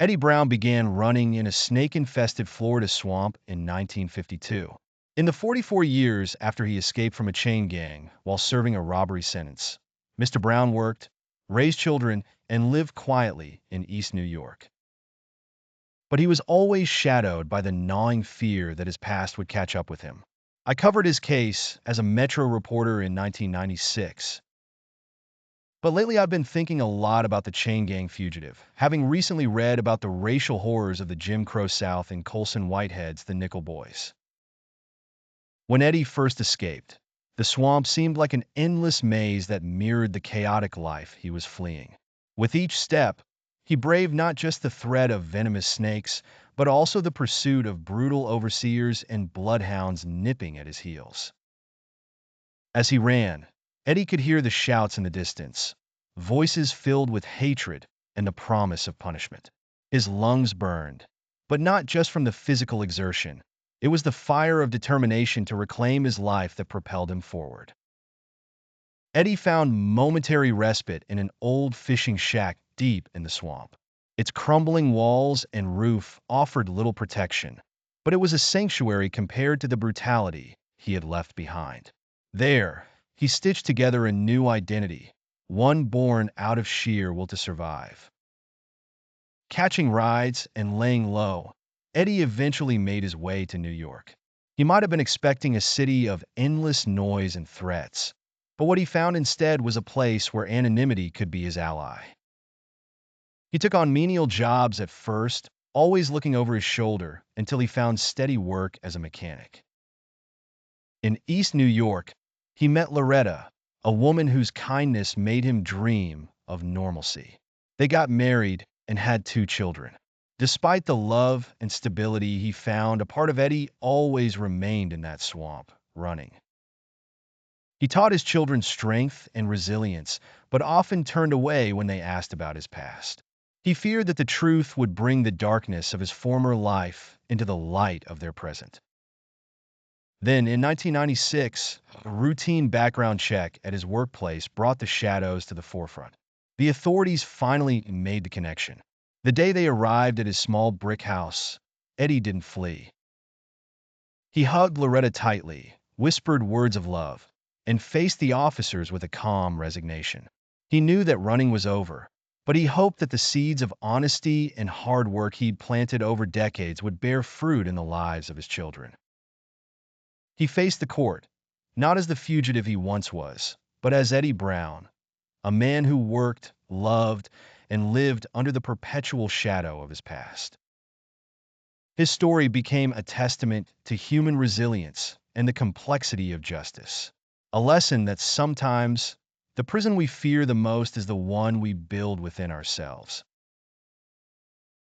Eddie Brown began running in a snake-infested Florida swamp in 1952. In the 44 years after he escaped from a chain gang while serving a robbery sentence, Mr. Brown worked, raised children, and lived quietly in East New York. But he was always shadowed by the gnawing fear that his past would catch up with him. I covered his case as a Metro reporter in 1996. But lately I've been thinking a lot about the chain gang fugitive, having recently read about the racial horrors of the Jim Crow South and Colson Whitehead's The Nickel Boys. When Eddie first escaped, the swamp seemed like an endless maze that mirrored the chaotic life he was fleeing. With each step, he braved not just the threat of venomous snakes, but also the pursuit of brutal overseers and bloodhounds nipping at his heels. As he ran, Eddie could hear the shouts in the distance, voices filled with hatred and the promise of punishment. His lungs burned, but not just from the physical exertion. It was the fire of determination to reclaim his life that propelled him forward. Eddie found momentary respite in an old fishing shack deep in the swamp. Its crumbling walls and roof offered little protection, but it was a sanctuary compared to the brutality he had left behind. There, he stitched together a new identity, one born out of sheer will to survive. Catching rides and laying low, Eddie eventually made his way to New York. He might have been expecting a city of endless noise and threats, but what he found instead was a place where anonymity could be his ally. He took on menial jobs at first, always looking over his shoulder until he found steady work as a mechanic. In East New York, he met Loretta, a woman whose kindness made him dream of normalcy. They got married and had 2 children. Despite the love and stability he found, a part of Eddie always remained in that swamp, running. He taught his children strength and resilience, but often turned away when they asked about his past. He feared that the truth would bring the darkness of his former life into the light of their present. Then, in 1996, a routine background check at his workplace brought the shadows to the forefront. The authorities finally made the connection. The day they arrived at his small brick house, Eddie didn't flee. He hugged Loretta tightly, whispered words of love, and faced the officers with a calm resignation. He knew that running was over, but he hoped that the seeds of honesty and hard work he'd planted over decades would bear fruit in the lives of his children. He faced the court, not as the fugitive he once was, but as Eddie Brown, a man who worked, loved, and lived under the perpetual shadow of his past. His story became a testament to human resilience and the complexity of justice, a lesson that sometimes the prison we fear the most is the one we build within ourselves.